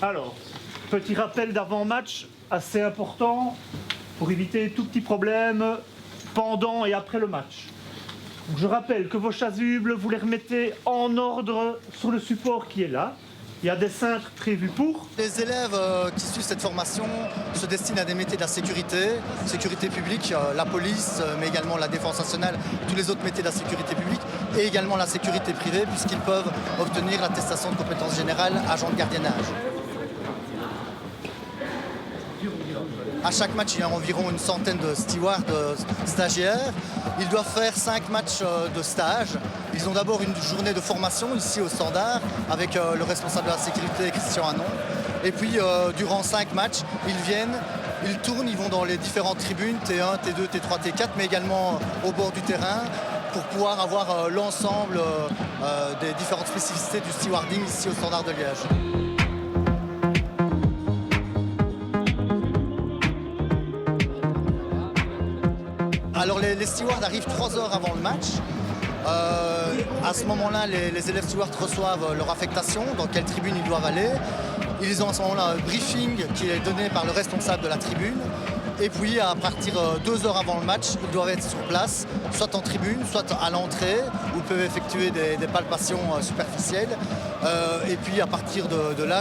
Alors, petit rappel d'avant-match assez important pour éviter tout petit problème pendant et après le match. Donc, je rappelle que vos chasubles, vous les remettez en ordre sur le support qui est là. Il y a des cintres prévus pour. Les élèves qui suivent cette formation se destinent à des métiers de la sécurité publique, la police, mais également la défense nationale, tous les autres métiers de la sécurité publique, et également la sécurité privée, puisqu'ils peuvent obtenir l'attestation de compétences générales agent de gardiennage. À chaque match, il y a environ une centaine de stewards stagiaires. Ils doivent faire 5 matchs de stage. Ils ont d'abord une journée de formation ici au Standard avec le responsable de la sécurité, Christian Hanon. Et puis, durant 5 matchs, ils viennent, ils tournent, ils vont dans les différentes tribunes, T1, T2, T3, T4, mais également au bord du terrain pour pouvoir avoir l'ensemble des différentes spécificités du stewarding ici au Standard de Liège. Alors les stewards arrivent 3 heures avant le match. À ce moment-là, les élèves stewards reçoivent leur affectation, dans quelle tribune ils doivent aller. Ils ont à ce moment-là un briefing qui est donné par le responsable de la tribune. Et puis à partir de 2 heures avant le match, ils doivent être sur place, soit en tribune, soit à l'entrée, où ils peuvent effectuer des palpations superficielles. Et puis à partir de là,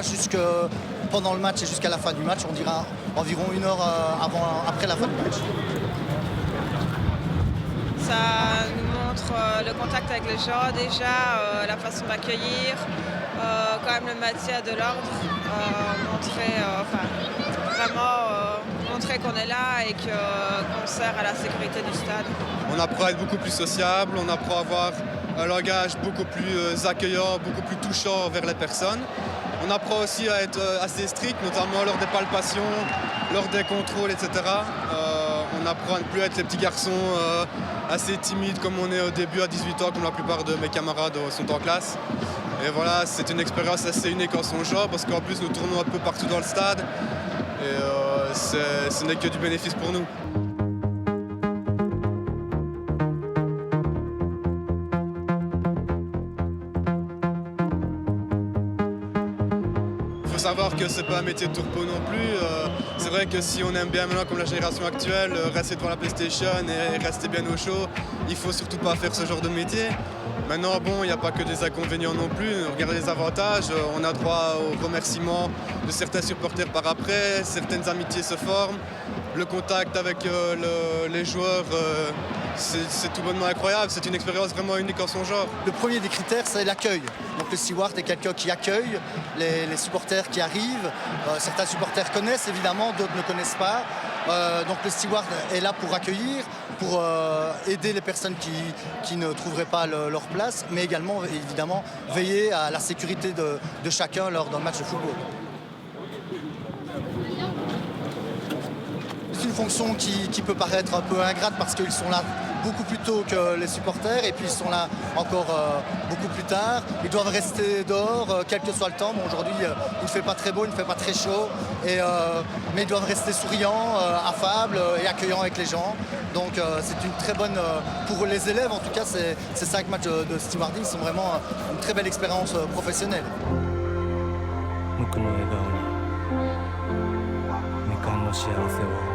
pendant le match et jusqu'à la fin du match, on dira environ 1 heure après la fin du match. Ça nous montre le contact avec les gens déjà, la façon d'accueillir, quand même le maintien de l'ordre, montrer qu'on est là et qu'on sert à la sécurité du stade. On apprend à être beaucoup plus sociable, on apprend à avoir un langage beaucoup plus accueillant, beaucoup plus touchant vers les personnes. On apprend aussi à être assez strict, notamment lors des palpations, lors des contrôles, etc. On apprend à ne plus être les petits garçons assez timides comme on est au début à 18 ans, comme la plupart de mes camarades sont en classe. Et voilà, c'est une expérience assez unique en son genre parce qu'en plus nous tournons un peu partout dans le stade et ce n'est que du bénéfice pour nous. Il faut savoir que c'est pas un métier de tourpeau non plus. C'est vrai que si on aime bien maintenant comme la génération actuelle, rester devant la PlayStation et rester bien au chaud, il faut surtout pas faire ce genre de métier. Maintenant, bon, il n'y a pas que des inconvénients non plus. Regardez les avantages. On a droit aux remerciements de certains supporters par après. Certaines amitiés se forment. Le contact avec les joueurs, c'est tout bonnement incroyable. C'est une expérience vraiment unique en son genre. Le premier des critères, c'est l'accueil. Donc le steward est quelqu'un qui accueille les supporters qui arrivent. Certains supporters connaissent évidemment, d'autres ne connaissent pas. Donc le steward est là pour accueillir, pour aider les personnes qui ne trouveraient pas leur place, mais également évidemment veiller à la sécurité de chacun lors d'un match de football. C'est une fonction qui peut paraître un peu ingrate parce qu'ils sont là beaucoup plus tôt que les supporters et puis ils sont là encore beaucoup plus tard. Ils doivent rester dehors, quel que soit le temps. Bon, aujourd'hui, il ne fait pas très beau, il ne fait pas très chaud, mais ils doivent rester souriants, affables et accueillants avec les gens. Donc c'est une très bonne, pour les élèves en tout cas, ces 5 matchs de stewarding sont vraiment une très belle expérience professionnelle. 僕の笑顔にみかんの幸せを